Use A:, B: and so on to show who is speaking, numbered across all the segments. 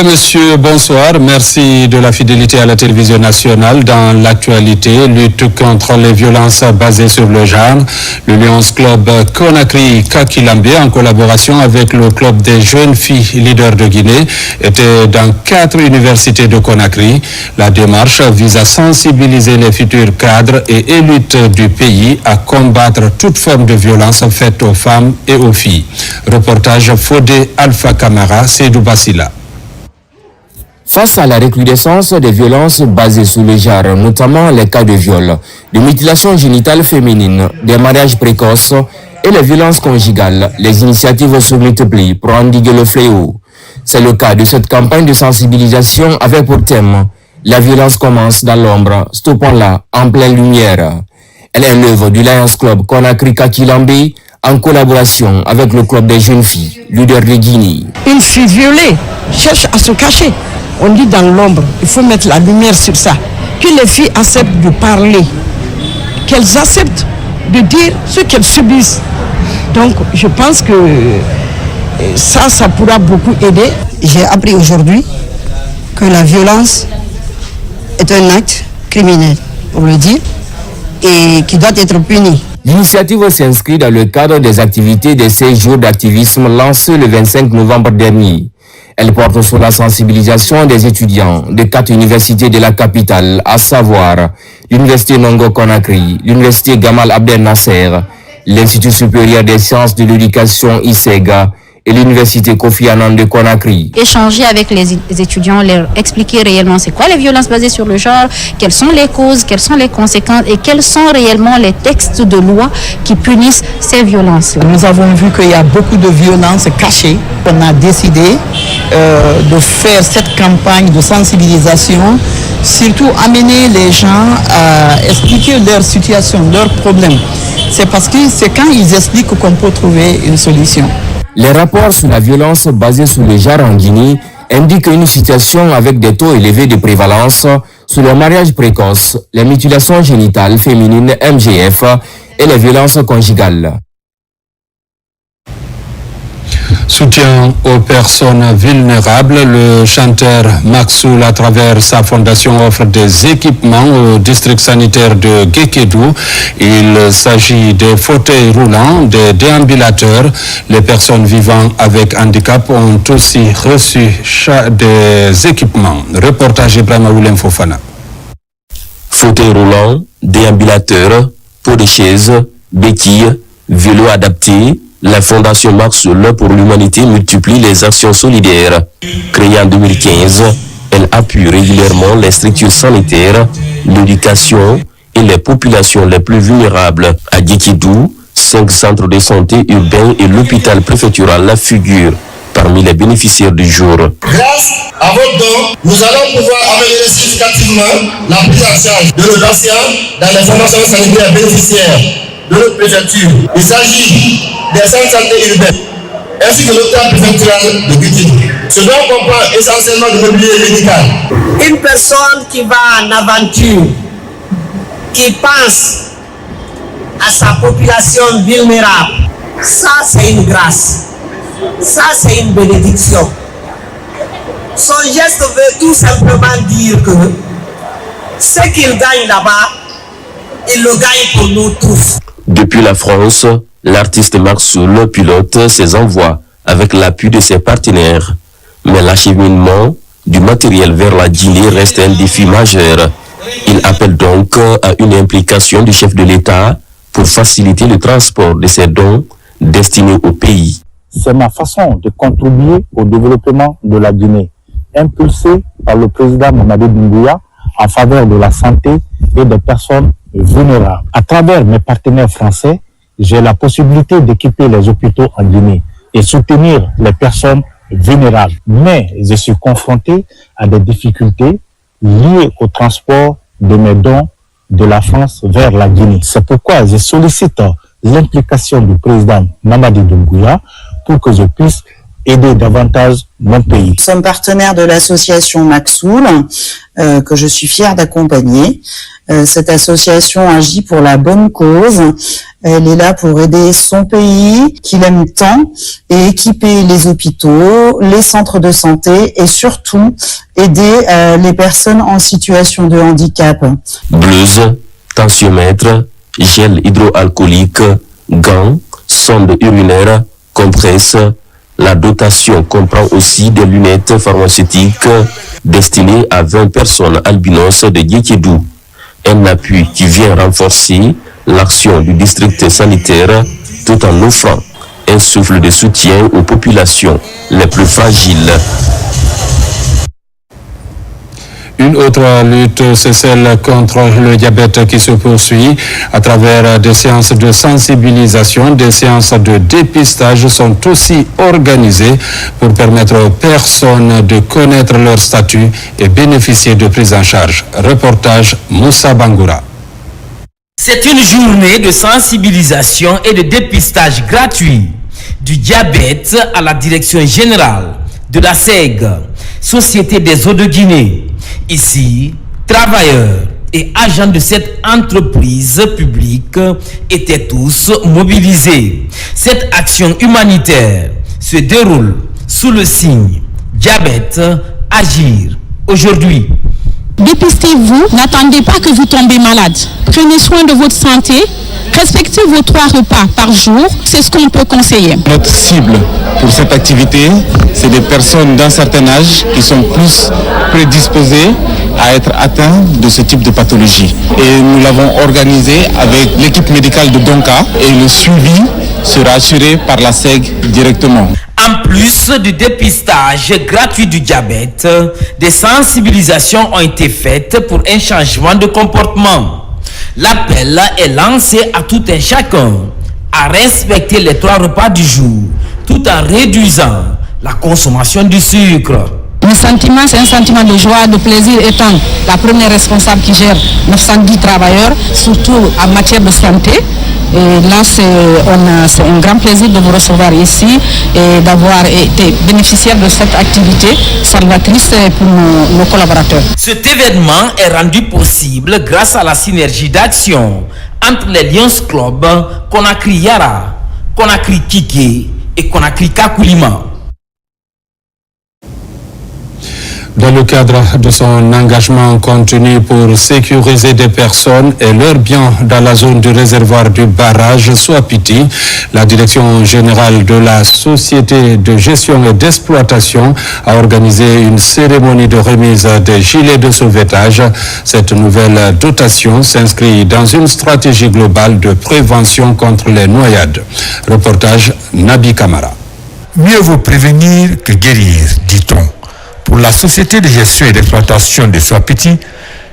A: et messieurs, bonsoir. Merci de la fidélité à la télévision nationale. Dans l'actualité, lutte contre les violences basées sur le genre. Le Lions Club Conakry Kakilambe, en collaboration avec le club des jeunes filles leaders de Guinée, était dans 4 universités de Conakry. La démarche vise à sensibiliser les futurs cadres et élites du pays à combattre toute forme de violence faite aux femmes et aux filles. Reportage Fodé Alpha Camara, Seydou Bassila.
B: Face à la recrudescence des violences basées sur le genre, notamment les cas de viol, de mutilation génitale féminine, des mariages précoces et les violences conjugales, les initiatives se multiplient pour endiguer le fléau. C'est le cas de cette campagne de sensibilisation avec pour thème « La violence commence dans l'ombre, stoppons-la en pleine lumière ». Elle est l'œuvre du Lions Club Conakry Kakilambe en collaboration avec le club des jeunes filles, leader de Guinée.
C: Une fille violée cherche à se cacher. On dit dans l'ombre, il faut mettre la lumière sur ça. Que les filles acceptent de parler, qu'elles acceptent de dire ce qu'elles subissent. Donc je pense que ça pourra beaucoup aider.
D: J'ai appris aujourd'hui que la violence est un acte criminel, on le dit, et qui doit être puni.
B: L'initiative s'inscrit dans le cadre des activités des 16 jours d'activisme lancés le 25 novembre dernier. Elle porte sur la sensibilisation des étudiants de 4 universités de la capitale, à savoir l'Université Nongo Conakry, l'Université Gamal Abdel Nasser, l'Institut supérieur des sciences de l'éducation ISEGA et l'Université Kofi Annan de Conakry.
E: Échanger avec les étudiants, leur expliquer réellement c'est quoi les violences basées sur le genre, quelles sont les causes, quelles sont les conséquences et quels sont réellement les textes de loi qui punissent ces violences-là.
C: Nous avons vu qu'il y a beaucoup de violences cachées. On a décidé de faire cette campagne de sensibilisation, surtout amener les gens à expliquer leur situation, leurs problèmes. C'est parce que c'est quand ils expliquent qu'on peut trouver une solution.
B: Les rapports sur la violence basée sur le genre en Guinée indiquent une situation avec des taux élevés de prévalence sur le mariage précoce, les mutilations génitales féminines MGF et les violences conjugales.
A: Soutien aux personnes vulnérables, le chanteur Maxoul, à travers sa fondation, offre des équipements au district sanitaire de Guékédou. Il s'agit des fauteuils roulants, des déambulateurs. Les personnes vivant avec handicap ont aussi reçu des équipements. Reportage Ibrahima Willem Fofana.
F: Fauteuils roulants, déambulateurs, pots de chaise, béquilles, vélos adaptés. La Fondation Maxoul pour l'humanité multiplie les actions solidaires. Créée en 2015, elle appuie régulièrement les structures sanitaires, l'éducation et les populations les plus vulnérables. À Guékédou, 5 centres de santé urbains et l'hôpital préfectoral figurent parmi les bénéficiaires du jour.
G: Grâce à votre don, nous allons pouvoir améliorer significativement la prise en charge de nos anciens dans les formations sanitaires bénéficiaires de notre préfecture. Il s'agit des centres de santé urbains ainsi que l'hôpital préfectoral de Guékédou. Ce dont comprend essentiellement le mobilier médical.
H: Une personne qui va en aventure, qui pense à sa population vulnérable, ça c'est une grâce, ça c'est une bénédiction. Son geste veut tout simplement dire que ce qu'il gagne là-bas, il le gagne pour nous tous.
F: Depuis la France, l'artiste Maxoul pilote ses envois avec l'appui de ses partenaires. Mais l'acheminement du matériel vers la Guinée reste un défi majeur. Il appelle donc à une implication du chef de l'État pour faciliter le transport de ces dons destinés au pays.
I: C'est ma façon de contribuer au développement de la Guinée, impulsée par le président Mamadi Doumbouya en faveur de la santé et des personnes vulnérables. À travers mes partenaires français, j'ai la possibilité d'équiper les hôpitaux en Guinée et soutenir les personnes vulnérables. Mais je suis confronté à des difficultés liées au transport de mes dons de la France vers la Guinée. C'est pourquoi je sollicite l'implication du président Mamadi Doumbouya pour que je puisse aider davantage mon pays.
J: Nous sommes partenaires de l'association Maxoul, que je suis fière d'accompagner. Cette association agit pour la bonne cause. Elle est là pour aider son pays, qu'il aime tant, et équiper les hôpitaux, les centres de santé et surtout aider les personnes en situation de handicap.
F: Blouse, tensiomètre, gel hydroalcoolique, gants, sonde urinaire, compresse. La dotation comprend aussi des lunettes pharmaceutiques destinées à 20 personnes albinos de Guékédou. Un appui qui vient renforcer l'action du district sanitaire tout en offrant un souffle de soutien aux populations les plus fragiles.
A: Une autre lutte, c'est celle contre le diabète qui se poursuit à travers des séances de sensibilisation. Des séances de dépistage sont aussi organisées pour permettre aux personnes de connaître leur statut et bénéficier de prise en charge. Reportage Moussa Bangoura.
K: C'est une journée de sensibilisation et de dépistage gratuit du diabète à la direction générale de la SEG, Société des eaux de Guinée. Ici, travailleurs et agents de cette entreprise publique étaient tous mobilisés. Cette action humanitaire se déroule sous le signe diabète, agir aujourd'hui.
L: Dépistez-vous, n'attendez pas que vous tombez malade. Prenez soin de votre santé, respectez vos 3 repas par jour, c'est ce qu'on peut conseiller.
M: Notre cible pour cette activité, c'est des personnes d'un certain âge qui sont plus prédisposées à être atteintes de ce type de pathologie. Et nous l'avons organisé avec l'équipe médicale de Donka et le suivi sera assuré par la SEG directement.
K: En plus du dépistage gratuit du diabète, des sensibilisations ont été faites pour un changement de comportement. L'appel est lancé à tout un chacun à respecter les 3 repas du jour, tout en réduisant la consommation du sucre.
L: Mon sentiment, c'est un sentiment de joie, de plaisir, étant la première responsable qui gère 910 travailleurs, surtout en matière de santé. Et là, c'est un grand plaisir de vous recevoir ici et d'avoir été bénéficiaire de cette activité salvatrice pour nos collaborateurs.
K: Cet événement est rendu possible grâce à la synergie d'action entre les Lions Club, Conakry Yara, Conakry Kike et Conakry Kakulima.
A: Dans le cadre de son engagement continu pour sécuriser des personnes et leurs biens dans la zone du réservoir du barrage Soapiti, la direction générale de la Société de gestion et d'exploitation a organisé une cérémonie de remise des gilets de sauvetage. Cette nouvelle dotation s'inscrit dans une stratégie globale de prévention contre les noyades. Reportage Nabi Kamara.
N: Mieux vaut prévenir que guérir, dit-on. Pour la Société de gestion et d'exploitation de Soapiti,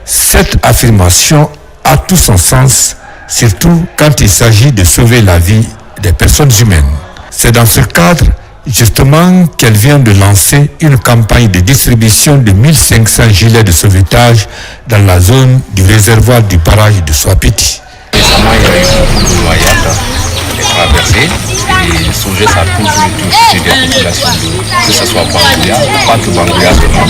N: cette affirmation a tout son sens, surtout quand il s'agit de sauver la vie des personnes humaines. C'est dans ce cadre, justement, qu'elle vient de lancer une campagne de distribution de 1500 gilets de sauvetage dans la zone du réservoir du barrage de Soapiti.
O: Récemment, il y a eu beaucoup de noyades traversées et Sogès a toujours été occupé des populations, que ce soit Bangouya, pas que Bangouya seulement,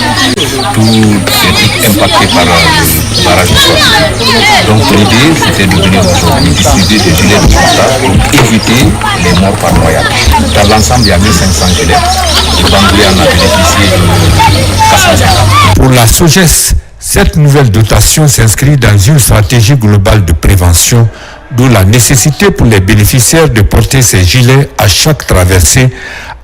O: tout est impacté par le barrage de Soapiti. Donc l'idée c'était de venir aujourd'hui distribuer des gilets de sauvetage pour éviter les morts par noyade. Dans l'ensemble, il y a 1500 gilets et Bangouya en a bénéficié de 450.
N: Pour la Sogès, cette nouvelle dotation s'inscrit dans une stratégie globale de prévention, d'où la nécessité pour les bénéficiaires de porter ces gilets à chaque traversée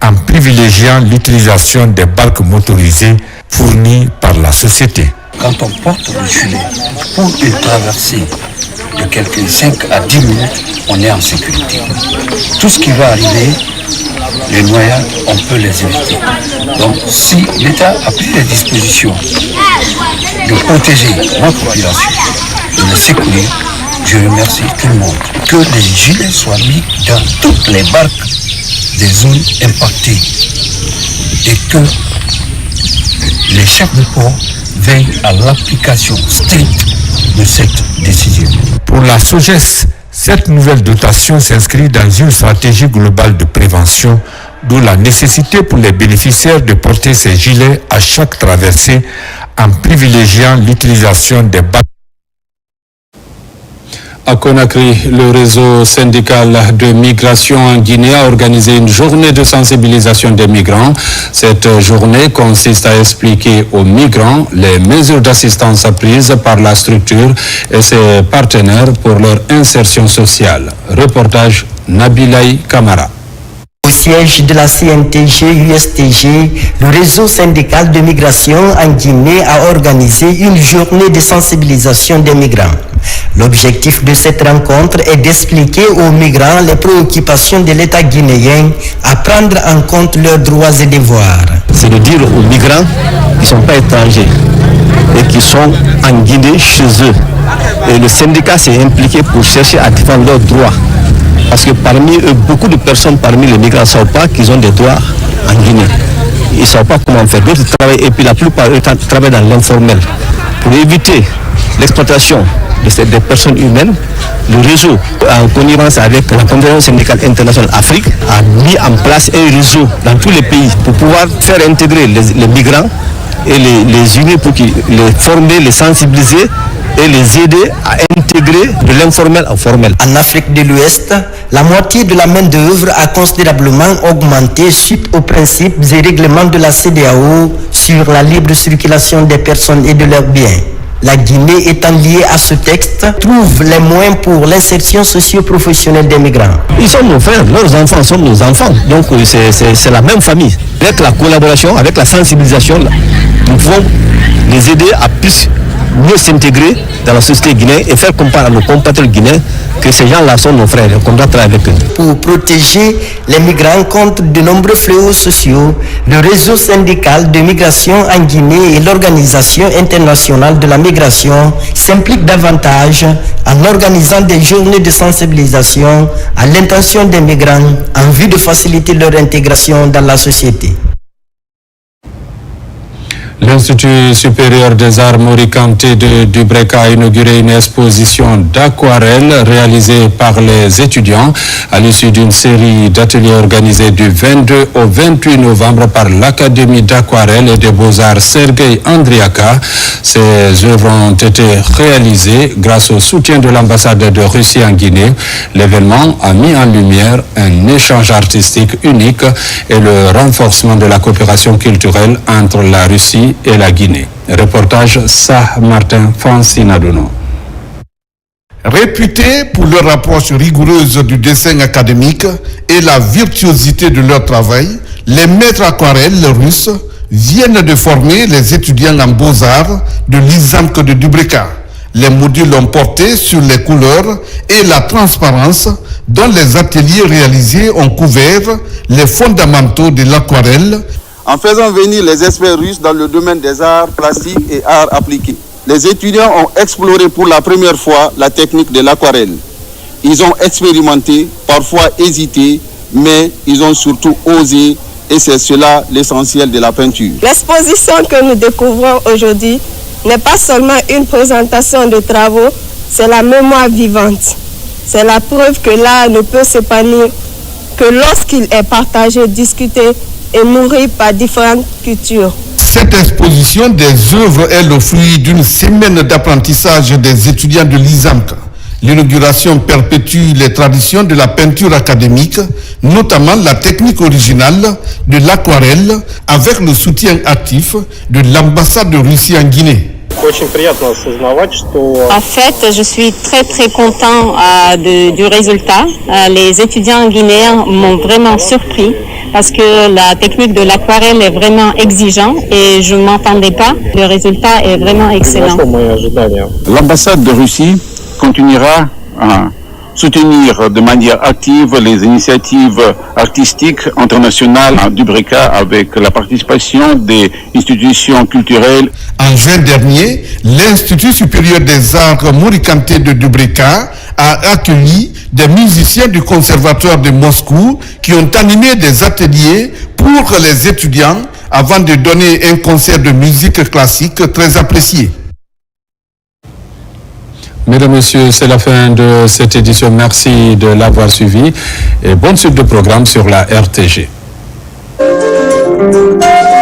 N: en privilégiant l'utilisation des barques motorisées fournies par la société.
P: Quand on porte le gilet pour une traversée de quelques 5 à 10 minutes, on est en sécurité. Tout ce qui va arriver, les noyades, on peut les éviter. Donc si l'État a pris les dispositions de protéger notre population, de les secourir, je remercie tout le monde. Que les gilets soient mis dans toutes les barques des zones impactées et que les chefs de port veillent à l'application stricte de cette décision.
N: Pour la Sogès, cette nouvelle dotation s'inscrit dans une stratégie globale de prévention, d'où la nécessité pour les bénéficiaires de porter ces gilets à chaque traversée en privilégiant l'utilisation des bateaux.
A: À Conakry, le réseau syndical de migration en Guinée a organisé une journée de sensibilisation des migrants. Cette journée consiste à expliquer aux migrants les mesures d'assistance prises par la structure et ses partenaires pour leur insertion sociale. Reportage Nabilaï Kamara.
Q: Au siège de la CNTG-USTG, le réseau syndical de migration en Guinée a organisé une journée de sensibilisation des migrants. L'objectif de cette rencontre est d'expliquer aux migrants les préoccupations de l'État guinéen à prendre en compte leurs droits et devoirs.
R: C'est de dire aux migrants qui ne sont pas étrangers et qui sont en Guinée chez eux. Et le syndicat s'est impliqué pour chercher à défendre leurs droits. Parce que parmi eux, beaucoup de personnes parmi les migrants ne savent pas qu'ils ont des droits en Guinée. Ils ne savent pas comment faire. D'autres travaillent et puis la plupart eux travaillent dans l'informel. Pour éviter l'exploitation des personnes humaines, le réseau, en connivence avec la Confédération syndicale internationale Afrique, a mis en place un réseau dans tous les pays pour pouvoir faire intégrer les migrants et les unir pour les former, les sensibiliser et les aider à intégrer de l'informel au formel.
Q: En Afrique de l'Ouest, la moitié de la main-d'œuvre a considérablement augmenté suite aux principes et règlements de la CEDEAO sur la libre circulation des personnes et de leurs biens. La Guinée, étant liée à ce texte, trouve les moyens pour l'insertion socio-professionnelle des migrants.
R: Ils sont nos frères, leurs enfants sont nos enfants. Donc c'est la même famille. Avec la collaboration, avec la sensibilisation, nous pouvons les aider à plus mieux s'intégrer dans la société guinéenne et faire comprendre à nos compatriotes guinéens que ces gens-là sont nos frères et qu'on doit travailler avec eux.
Q: Pour protéger les migrants contre de nombreux fléaux sociaux, le réseau syndical de migration en Guinée et l'Organisation internationale de la migration s'impliquent davantage en organisant des journées de sensibilisation à l'intention des migrants en vue de faciliter leur intégration dans la société.
A: L'Institut supérieur des arts Mori Kanté de Dubreka a inauguré une exposition d'aquarelles réalisée par les étudiants à l'issue d'une série d'ateliers organisés du 22 au 28 novembre par l'Académie d'aquarelle et des beaux-arts Sergei Andriaka. Ces œuvres ont été réalisées grâce au soutien de l'ambassade de Russie en Guinée. L'événement a mis en lumière un échange artistique unique et le renforcement de la coopération culturelle entre la Russie et la Guinée. Reportage Martin Francinadono.
S: Réputés pour leur approche rigoureuse du dessin académique et la virtuosité de leur travail, les maîtres aquarelles russes viennent de former les étudiants en beaux-arts de l'ISAMK de Dubreka. Les modules ont porté sur les couleurs et la transparence dont les ateliers réalisés ont couvert les fondamentaux de l'aquarelle
T: en faisant venir les experts russes dans le domaine des arts plastiques et arts appliqués. Les étudiants ont exploré pour la première fois la technique de l'aquarelle. Ils ont expérimenté, parfois hésité, mais ils ont surtout osé, et c'est cela l'essentiel de la peinture.
U: L'exposition que nous découvrons aujourd'hui n'est pas seulement une présentation de travaux, c'est la mémoire vivante. C'est la preuve que l'art ne peut s'épanouir que lorsqu'il est partagé, discuté et nourri par différentes cultures.
S: Cette exposition des œuvres est le fruit d'une semaine d'apprentissage des étudiants de l'ISAMK. L'inauguration perpétue les traditions de la peinture académique, notamment la technique originale de l'aquarelle, avec le soutien actif de l'ambassade de Russie en Guinée.
V: En fait, je suis très content du résultat. Les étudiants guinéens m'ont vraiment surpris parce que la technique de l'aquarelle est vraiment exigeante et je ne m'entendais pas. Le résultat est vraiment excellent.
W: L'ambassade de Russie continuera à soutenir de manière active les initiatives artistiques internationales à Dubreka avec la participation des institutions culturelles.
S: En juin dernier, l'Institut supérieur des arts Mori Kanté de Dubreka a accueilli des musiciens du conservatoire de Moscou qui ont animé des ateliers pour les étudiants avant de donner un concert de musique classique très apprécié.
A: Mesdames, Messieurs, c'est la fin de cette édition. Merci de l'avoir suivi et bonne suite de programme sur la RTG.
C: Thank you.